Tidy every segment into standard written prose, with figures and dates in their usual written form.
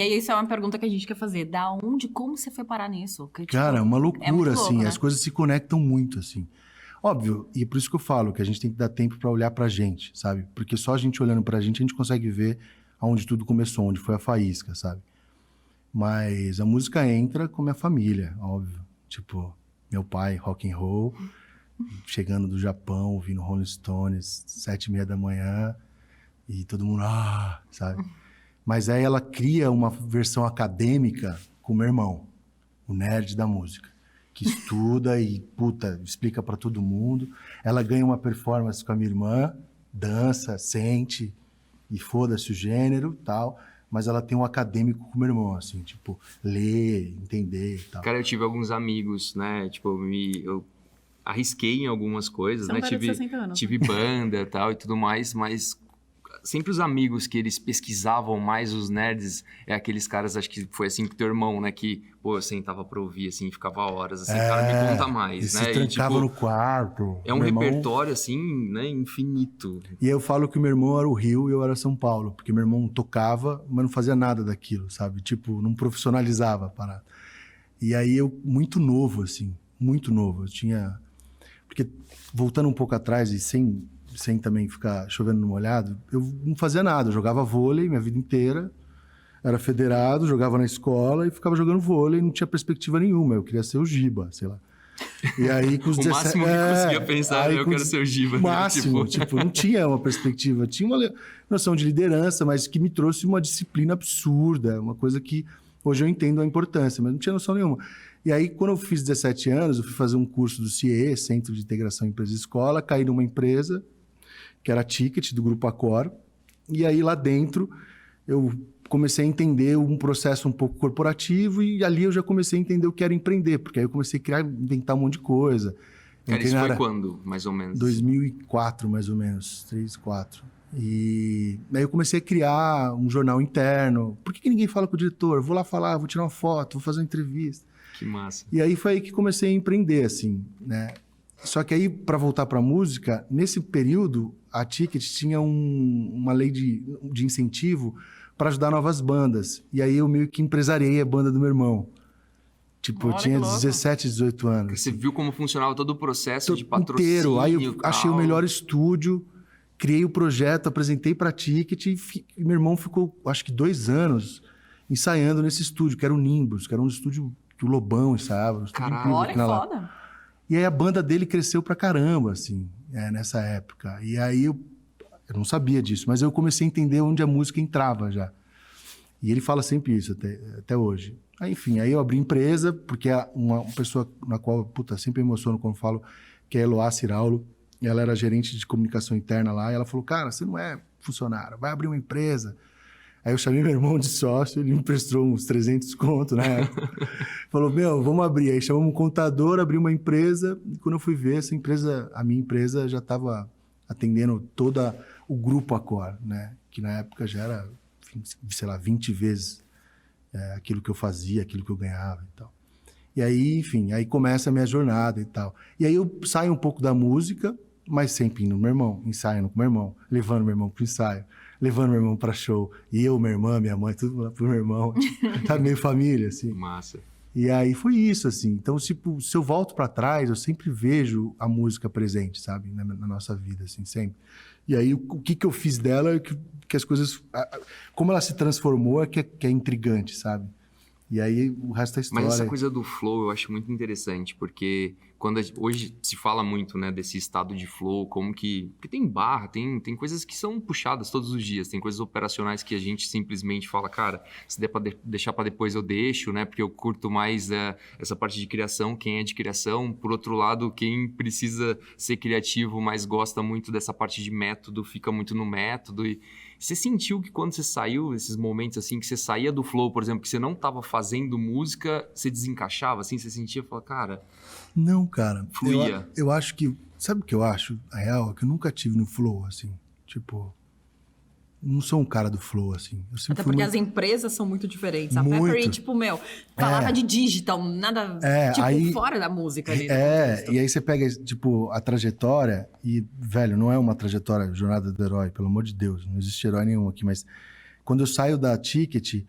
E aí, isso é uma pergunta que a gente quer fazer. Da onde, como você foi parar nisso? Porque, tipo, Cara, é uma muito loucura, louco, assim, né? as coisas se conectam muito, assim. Óbvio, e é por isso que eu falo que a gente tem que dar tempo pra olhar pra gente, sabe? Porque só a gente olhando pra gente, a gente consegue ver aonde tudo começou, onde foi a faísca, sabe? Mas a música entra com minha família, óbvio. Tipo, meu pai, rock and roll, chegando do Japão, ouvindo Rolling Stones, 7h30 da manhã, e todo mundo, sabe? Mas aí ela cria uma versão acadêmica com o meu irmão, o nerd da música, que estuda e, puta, explica pra todo mundo. Ela ganha uma performance com a minha irmã, dança, sente, e foda-se o gênero, tal. Mas ela tem um acadêmico com o meu irmão, assim, tipo, ler, entender e tal. Cara, eu tive alguns amigos, né? Tipo, eu arrisquei em algumas coisas, Você é um né? velho de 60 anos. Tive banda e tal e tudo mais, mas sempre os amigos que eles pesquisavam mais, os nerds, é aqueles caras, acho que foi assim com teu irmão, né? Que, pô, eu sentava pra ouvir, assim, ficava horas, assim, cara, me conta mais, e né? se trancava no quarto. É um Meu irmão... repertório, assim, né? Infinito. E eu falo que o meu irmão era o Rio e eu era São Paulo, porque meu irmão tocava, mas não fazia nada daquilo, sabe? Tipo, não profissionalizava a parada. E aí eu, muito novo, assim, muito novo. Eu tinha... Porque, voltando um pouco atrás e sem também ficar chovendo no molhado, eu não fazia nada. Eu jogava vôlei minha vida inteira, era federado, jogava na escola e ficava jogando vôlei, não tinha perspectiva nenhuma. Eu queria ser o Giba, sei lá. E aí, com os O 17... máximo que conseguia pensar, eu quero ser o Giba. O máximo, tipo, não tinha uma perspectiva. Tinha uma noção de liderança, mas que me trouxe uma disciplina absurda, uma coisa que hoje eu entendo a importância, mas não tinha noção nenhuma. E aí, quando eu fiz 17 anos, eu fui fazer um curso do CIE, Centro de Integração Empresa e Escola, caí numa empresa, que era a Ticket, do Grupo Accor, e aí lá dentro eu comecei a entender um processo um pouco corporativo e ali eu já comecei a entender o que era empreender, porque aí eu comecei a criar, inventar um monte de coisa. Cara, isso foi quando, mais ou menos? 2004, mais ou menos, 3, 4. E aí eu comecei a criar um jornal interno. Por que ninguém fala com o diretor? Vou lá falar, vou tirar uma foto, vou fazer uma entrevista. Que massa. E aí foi aí que comecei a empreender, assim, né? Só que aí, para voltar para a música, nesse período, a Ticket tinha uma lei de incentivo para ajudar novas bandas. E aí eu meio que empresariei a banda do meu irmão. Tipo, Olha, eu tinha que louco. 17, 18 anos. Você viu como funcionava todo o processo de patrocínio Inteiro. Aí eu e tal. achei o melhor estúdio, criei o projeto, apresentei para a Ticket e meu irmão ficou, acho que 2 anos ensaiando nesse estúdio, que era o Nimbus, que era um estúdio que o Lobão ensaiava. Um estúdio Caralho. incrível Olha que que tinha lá. foda. E aí a banda dele cresceu pra caramba, assim, nessa época. E aí eu não sabia disso, mas eu comecei a entender onde a música entrava já. E ele fala sempre isso, até hoje. Aí, enfim, aí eu abri empresa, porque uma pessoa na qual, puta, sempre me emociono quando falo, que é a Eloá Ciraulo. Ela era gerente de comunicação interna lá, e ela falou, cara, você não é funcionário, vai abrir uma empresa. Aí eu chamei meu irmão de sócio, ele me emprestou uns 300 conto na época. Falou, vamos abrir. Aí chamamos um contador, abri uma empresa, e quando eu fui ver, essa empresa, a minha empresa já estava atendendo todo o grupo Accor, né? Que na época já era, sei lá, 20 vezes aquilo que eu fazia, aquilo que eu ganhava e tal. E aí, enfim, aí começa a minha jornada e tal. E aí eu saio um pouco da música, mas sempre indo no meu irmão, ensaiando com meu irmão, levando meu irmão pro ensaio, levando meu irmão pra show. E eu, minha irmã, minha mãe, tudo lá pro meu irmão. Tá meio família, assim. Massa. E aí foi isso, assim. Então, tipo, se eu volto pra trás, eu sempre vejo a música presente, sabe? Na nossa vida, assim, sempre. E aí, o que eu fiz dela, que as coisas... Como ela se transformou que é intrigante, sabe? E aí, o resto é história. Mas essa coisa do flow eu acho muito interessante, porque hoje se fala muito, né, desse estado de flow, como que... Porque tem barra, tem coisas que são puxadas todos os dias, tem coisas operacionais que a gente simplesmente fala, cara, se der pra deixar pra depois eu deixo, né, porque eu curto mais essa parte de criação, quem é de criação. Por outro lado, quem precisa ser criativo, mas gosta muito dessa parte de método, fica muito no método. E você sentiu que quando você saiu, esses momentos assim, que você saía do flow, por exemplo, que você não tava fazendo música, você desencaixava, assim, você sentia e falava, cara... Não, cara. Fluía. Eu acho que... Sabe o que eu acho? A real é que eu nunca tive no flow, assim. Tipo... Não sou um cara do flow, assim. Eu sempre Até fui porque muito... as empresas são muito diferentes. A Muito. Peppery, tipo, falava de digital, nada, tipo, aí, fora da música ali. No contexto. e aí você pega, tipo, a trajetória e, velho, não é uma trajetória, jornada do herói, pelo amor de Deus, não existe herói nenhum aqui, mas quando eu saio da Ticket,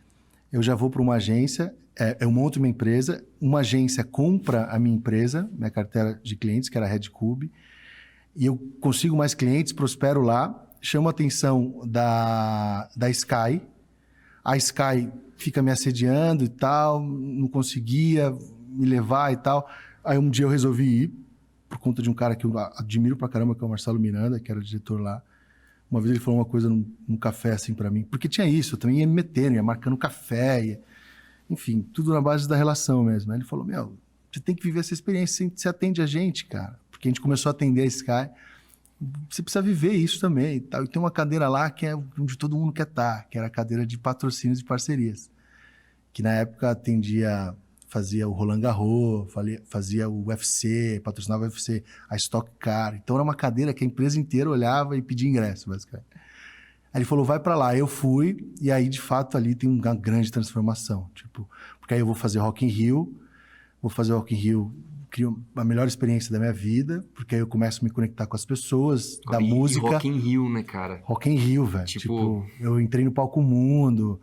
eu já vou para uma agência, eu monto uma empresa, uma agência compra a minha empresa, minha carteira de clientes, que era a Red Cube, e eu consigo mais clientes, prospero lá, chamo a atenção da Sky, a Sky fica me assediando e tal, não conseguia me levar e tal. Aí um dia eu resolvi ir, por conta de um cara que eu admiro pra caramba, que é o Marcelo Miranda, que era o diretor lá. Uma vez ele falou uma coisa num café assim pra mim, porque tinha isso, eu também ia me metendo, ia marcando café, enfim, tudo na base da relação mesmo. Aí ele falou, você tem que viver essa experiência, você atende a gente, cara. Porque a gente começou a atender a Sky, você precisa viver isso também. E tal. E tem uma cadeira lá que é onde todo mundo quer estar, que era a cadeira de patrocínios e parcerias. Que na época fazia o Roland Garros, fazia o UFC, patrocinava o UFC, a Stock Car. Então era uma cadeira que a empresa inteira olhava e pedia ingresso, basicamente. Aí ele falou, vai pra lá. Eu fui, e aí de fato ali tem uma grande transformação. Tipo, porque aí eu vou fazer Rock in Rio, crio a melhor experiência da minha vida, porque aí eu começo a me conectar com as pessoas, da música. Rock in Rio, né, cara? Rock in Rio, velho. Tipo, eu entrei no Palco Mundo,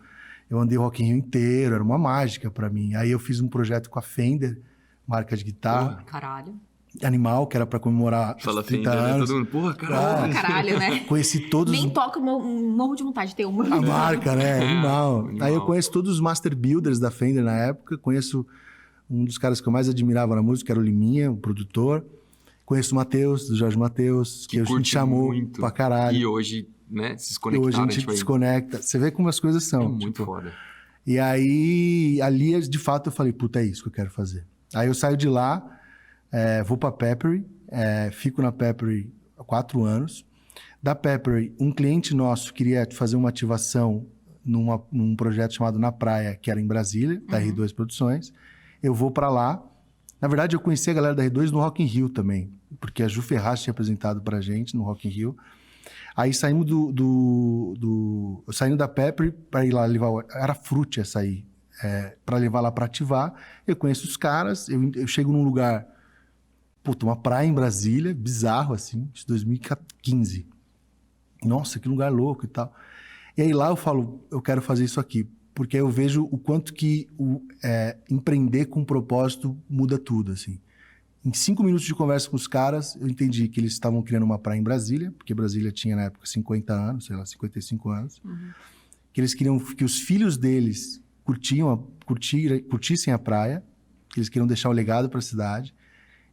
eu andei o Rock in Rio inteiro, era uma mágica pra mim. Aí eu fiz um projeto com a Fender, marca de guitarra. Caralho. Animal, que era pra comemorar os 30 Fender, anos. Né? Todo mundo, porra, caralho. Caralho, né? Conheci todos... Nem toca, morro de vontade de ter uma. A marca, né? Animal. Animal. Aí eu conheço todos os master builders da Fender na época, conheço um dos caras que eu mais admirava na música, era o Liminha, o produtor. Conheço o Matheus, do Jorge Matheus, que a gente chamou muito. Pra caralho. E hoje, né, se E desconectaram. hoje a gente desconecta. Você vê como as coisas são. É muito foda. E aí, ali, de fato, eu falei, puta, é isso que eu quero fazer. Aí eu saio de lá, vou pra Peppery, fico na Peppery há 4 anos. Da Peppery, um cliente nosso queria fazer uma ativação num projeto chamado Na Praia, que era em Brasília, da R2 Produções. Eu vou pra lá. Na verdade, eu conheci a galera da R2 no Rock in Rio também, porque a Ju Ferraz tinha apresentado pra gente no Rock in Rio. Aí saímos saindo da Pepper para ir lá levar... Era Fruit essa aí. Para levar lá para ativar. Eu conheço os caras, eu chego num lugar... Puta, uma praia em Brasília, bizarro assim, de 2015. Nossa, que lugar louco e tal. E aí lá eu falo, eu quero fazer isso aqui. Porque aí eu vejo o quanto que empreender com propósito muda tudo, assim. Em 5 minutos de conversa com os caras, eu entendi que eles estavam criando uma praia em Brasília, porque Brasília tinha, na época, 50 anos, sei lá, 55 anos. Que eles queriam que os filhos deles curtissem a praia, que eles queriam deixar um legado para a cidade,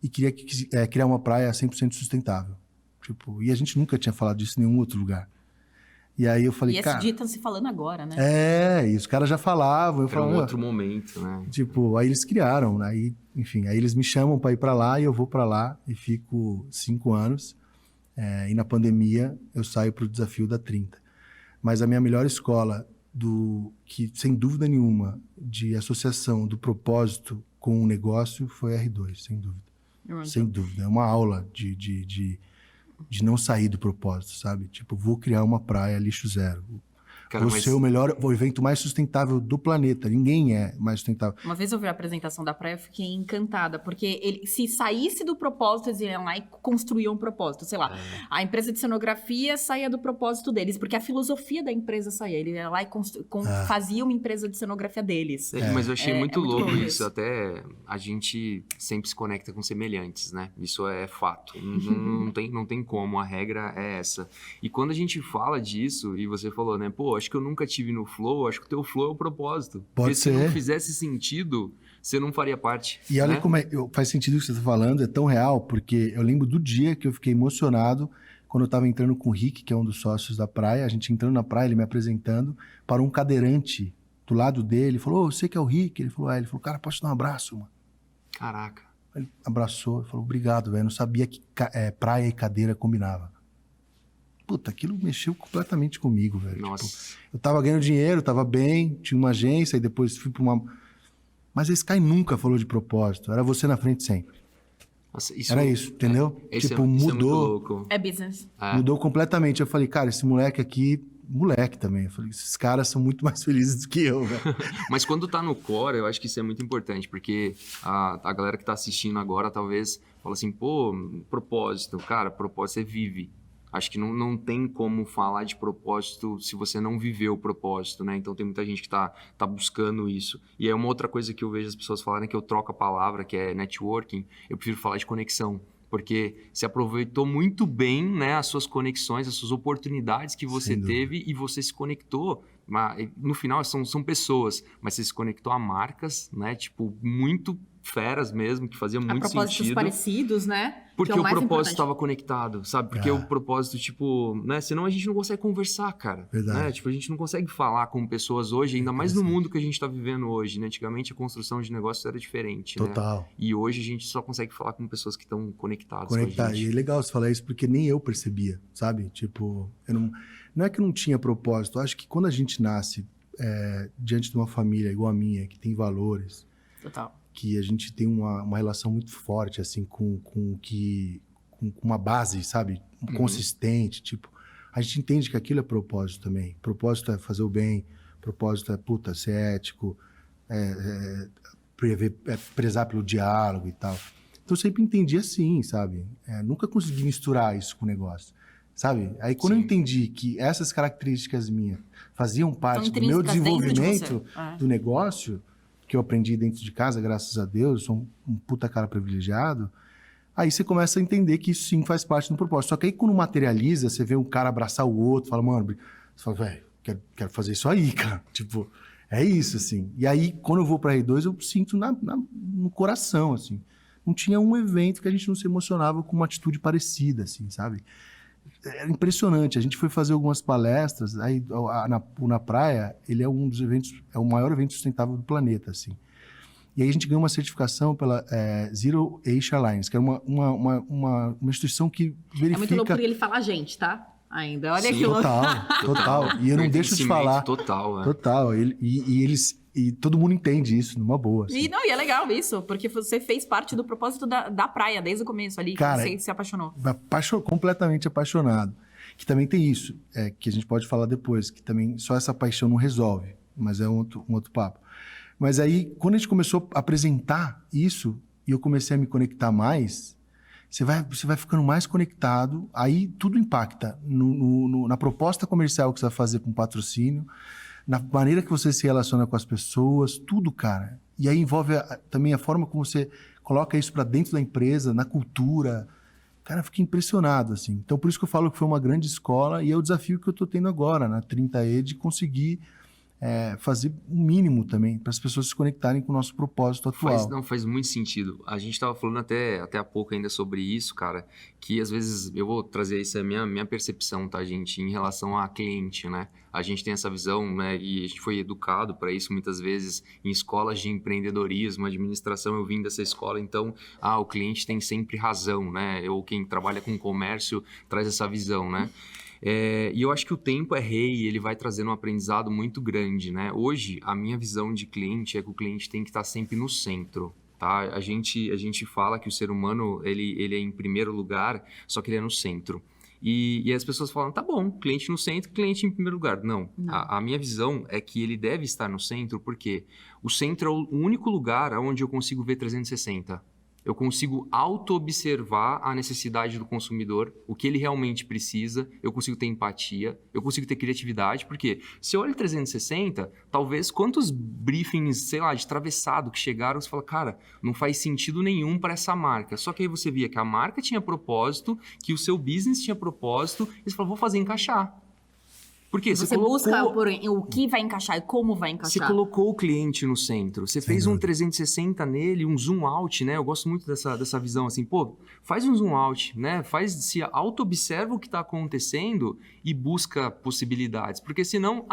e queria criar uma praia 100% sustentável. Tipo, e a gente nunca tinha falado disso em nenhum outro lugar. E aí eu falei, E esse dia estão se falando agora, né? E os caras já falavam. Eu falava, um outro momento, né? Tipo, aí eles criaram, né? Aí, enfim, aí eles me chamam para ir para lá e eu vou para lá e fico 5 anos. E na pandemia eu saio para o desafio da 30. Mas a minha melhor escola, que sem dúvida nenhuma, de associação do propósito com o negócio foi a R2, sem dúvida. Sem dúvida. É uma aula de não sair do propósito, sabe? Tipo, vou criar uma praia lixo zero. Cara, ser o evento mais sustentável do planeta. Ninguém é mais sustentável. Uma vez eu vi a apresentação da praia, eu fiquei encantada, porque ele, se saísse do propósito, eles iam lá e construíam um propósito. Sei lá, a empresa de cenografia saía do propósito deles, porque a filosofia da empresa saía. Ele ia lá e fazia uma empresa de cenografia deles. Mas eu achei muito louco louco isso. Até a gente sempre se conecta com semelhantes, né? Isso é fato. Não tem como, a regra é essa. E quando a gente fala disso, e você falou, né? Pô, acho que eu nunca tive no flow, acho que o teu flow é o propósito. Pode Porque ser. se não fizesse sentido, você não faria parte. E olha né? como faz sentido o que você está falando, é tão real, porque eu lembro do dia que eu fiquei emocionado quando eu estava entrando com o Rick, que é um dos sócios da praia, a gente entrando na praia, ele me apresentando para um cadeirante do lado dele, ele falou, você que é o Rick? Ele falou, cara, posso te dar um abraço, mano? Caraca. Ele abraçou e falou, obrigado, velho, não sabia que praia e cadeira combinava. Puta, aquilo mexeu completamente comigo, velho. Nossa. Tipo, eu tava ganhando dinheiro, tava bem, tinha uma agência, e depois fui pra uma... Mas a Sky nunca falou de propósito, era você na frente sempre. Nossa, Era isso, entendeu? Isso tipo, é muito mudou. louco. É business. Mudou completamente. Eu falei, cara, esse moleque aqui, moleque também. Eu falei, esses caras são muito mais felizes do que eu, velho. Mas quando tá no core, eu acho que isso é muito importante, porque a galera que tá assistindo agora talvez fala assim, pô, propósito. Cara, propósito você vive Acho que não tem como falar de propósito se você não viveu o propósito, né? Então tem muita gente que tá buscando isso. E aí uma outra coisa que eu vejo as pessoas falarem que eu troco a palavra, que é networking, eu prefiro falar de conexão. Porque você aproveitou muito bem, né, as suas conexões, as suas oportunidades que você teve e você se conectou. No final, são pessoas, mas você se conectou a marcas, né? Tipo, muito feras mesmo, que faziam muito propósitos sentido. parecidos, né? Porque que é o propósito importante. estava conectado, sabe? Porque o propósito, tipo, né? Senão a gente não consegue conversar, cara. Verdade. Né? Tipo, a gente não consegue falar com pessoas hoje, ainda mais no mundo que a gente está vivendo hoje, né? Antigamente a construção de negócios era diferente, Total. né? E hoje a gente só consegue falar com pessoas que estão conectadas com a Conectar. gente. E é legal você falar isso porque nem eu percebia, sabe? Tipo, não é que eu não tinha propósito. Eu acho que quando a gente nasce diante de uma família igual a minha, que tem valores, Total. que a gente tem uma relação muito forte, assim, com uma base, sabe? Consistente, tipo... A gente entende que aquilo é propósito também. Propósito é fazer o bem, propósito é, ser ético, prezar pelo diálogo e tal. Então, eu sempre entendi assim, sabe? Nunca consegui misturar isso com o negócio, sabe? Aí, quando eu entendi que essas características minhas faziam parte do meu desenvolvimento do negócio, que eu aprendi dentro de casa, graças a Deus, eu sou um puta cara privilegiado, aí você começa a entender que isso sim faz parte do propósito. Só que aí, quando materializa, você vê um cara abraçar o outro, fala, mano, você fala, velho, quero fazer isso aí, cara. Tipo, é isso, assim. E aí, quando eu vou pra R2, eu sinto no coração, assim. Não tinha um evento que a gente não se emocionava com uma atitude parecida, assim, sabe? Era impressionante. A gente foi fazer algumas palestras, aí na praia, ele é um dos eventos, é o maior evento sustentável do planeta, assim. E aí a gente ganhou uma certificação pela Zero Asia Alliance, que é uma instituição que verifica... É muito louco ele falar a gente, tá? Ainda. Olha que louco. Total. E eu não deixo de falar. Total. E todo mundo entende isso, numa boa. Assim. E é legal isso, porque você fez parte do propósito da praia, desde o começo ali, cara, que você se apaixonou. Completamente apaixonado. Que também tem isso, que a gente pode falar depois, que também só essa paixão não resolve, mas é um outro papo. Mas aí, quando a gente começou a apresentar isso, e eu comecei a me conectar mais, você vai ficando mais conectado, aí tudo impacta na proposta comercial que você vai fazer com patrocínio, na maneira que você se relaciona com as pessoas, tudo, cara. E aí envolve também a forma como você coloca isso para dentro da empresa, na cultura. Cara, eu fiquei impressionado, assim. Então, por isso que eu falo que foi uma grande escola e é o desafio que eu tô tendo agora, na 30E, de conseguir fazer o mínimo também, para as pessoas se conectarem com o nosso propósito atual. Faz muito sentido. A gente estava falando até há pouco ainda sobre isso, cara, que às vezes eu vou trazer isso, é a minha percepção, tá, gente, em relação a cliente, né? A gente tem essa visão, né, e a gente foi educado para isso muitas vezes em escolas de empreendedorismo, administração, eu vim dessa escola, então, o cliente tem sempre razão, né? Ou quem trabalha com comércio traz essa visão, né? E eu acho que o tempo é rei e ele vai trazendo um aprendizado muito grande, né? Hoje, a minha visão de cliente é que o cliente tem que estar sempre no centro, tá? A gente fala que o ser humano, ele é em primeiro lugar, só que ele é no centro. E as pessoas falam, tá bom, cliente no centro, cliente em primeiro lugar. Não. A minha visão é que ele deve estar no centro porque o centro é o único lugar onde eu consigo ver 360. Eu consigo auto-observar a necessidade do consumidor, o que ele realmente precisa, eu consigo ter empatia, eu consigo ter criatividade, porque se eu olho 360, talvez quantos briefings, sei lá, de travessado que chegaram, você fala, cara, não faz sentido nenhum para essa marca. Só que aí você via que a marca tinha propósito, que o seu business tinha propósito, e você fala, vou fazer encaixar. Porque você busca o que vai encaixar e como vai encaixar. Você colocou o cliente no centro. Você fez um 360 nele, um zoom out, né? Eu gosto muito dessa visão, assim, faz um zoom out, né? Se auto-observa o que está acontecendo e busca possibilidades. Porque senão,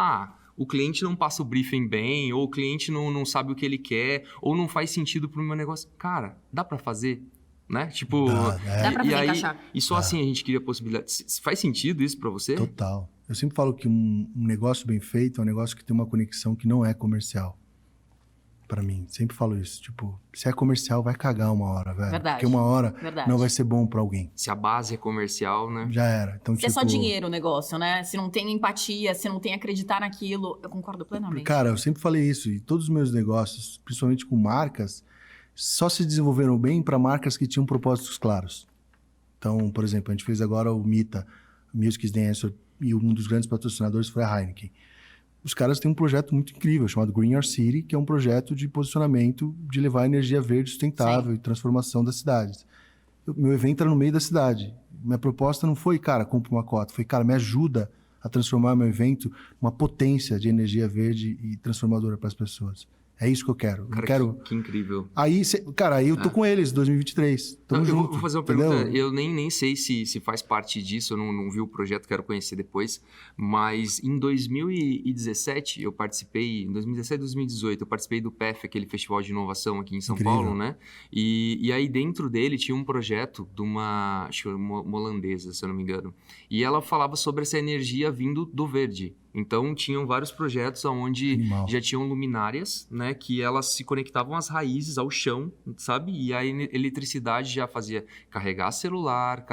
o cliente não passa o briefing bem, ou o cliente não sabe o que ele quer, ou não faz sentido para o meu negócio. Cara, dá para fazer? Né? Tipo, dá pra fazer encaixar. E só assim a gente cria possibilidades. Faz sentido isso para você? Total. Eu sempre falo que um negócio bem feito é um negócio que tem uma conexão que não é comercial. Pra mim. Sempre falo isso. Tipo, se é comercial, vai cagar uma hora, velho. Verdade. Porque uma hora não vai ser bom pra alguém. Se a base é comercial, né? Já era. Então, se é só dinheiro o negócio, né? Se não tem empatia, se não tem acreditar naquilo, eu concordo plenamente. Cara, eu sempre falei isso. E todos os meus negócios, principalmente com marcas, só se desenvolveram bem para marcas que tinham propósitos claros. Então, por exemplo, a gente fez agora o Mita, Music is the Answer, e um dos grandes patrocinadores foi a Heineken. Os caras têm um projeto muito incrível, chamado Green Your City, que é um projeto de posicionamento de levar energia verde sustentável e transformação das cidades. Meu evento era no meio da cidade. Minha proposta não foi, cara, compra uma cota. Foi, cara, me ajuda a transformar meu evento numa potência de energia verde e transformadora para as pessoas. É isso que eu quero. Cara, eu quero... que incrível. Aí, cara, aí eu tô com eles, 2023. Tamo junto, vou fazer uma entendeu? pergunta, eu nem sei se faz parte disso, eu não vi o projeto, quero conhecer depois, mas em 2017 eu participei, em 2017 e 2018, eu participei do PEF, aquele festival de inovação aqui em São Incrível. Paulo, né? E aí dentro dele tinha um projeto de uma, acho que uma holandesa, se eu não me engano, e ela falava sobre essa energia vindo do verde. Então, tinham vários projetos onde Animal. já tinham luminárias, né? Que elas se conectavam às raízes, ao chão, sabe? E a eletricidade já fazia carregar celular,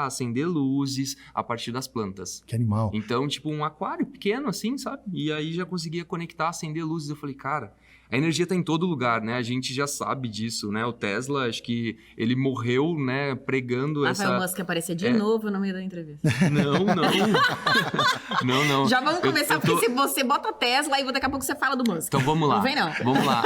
acender luzes a partir das plantas. Que animal. Então, tipo, um aquário pequeno assim, sabe? E aí já conseguia conectar, acender luzes. Eu falei, cara, a energia tá em todo lugar, né? A gente já sabe disso, né? O Tesla, acho que ele morreu, né? Pregando Rafael Musk aparecer de novo no meio da entrevista. Não. Não. Já vamos começar, porque se você bota Tesla, aí daqui a pouco você fala do Musk. Então vamos lá. Não vem, não. Vamos lá.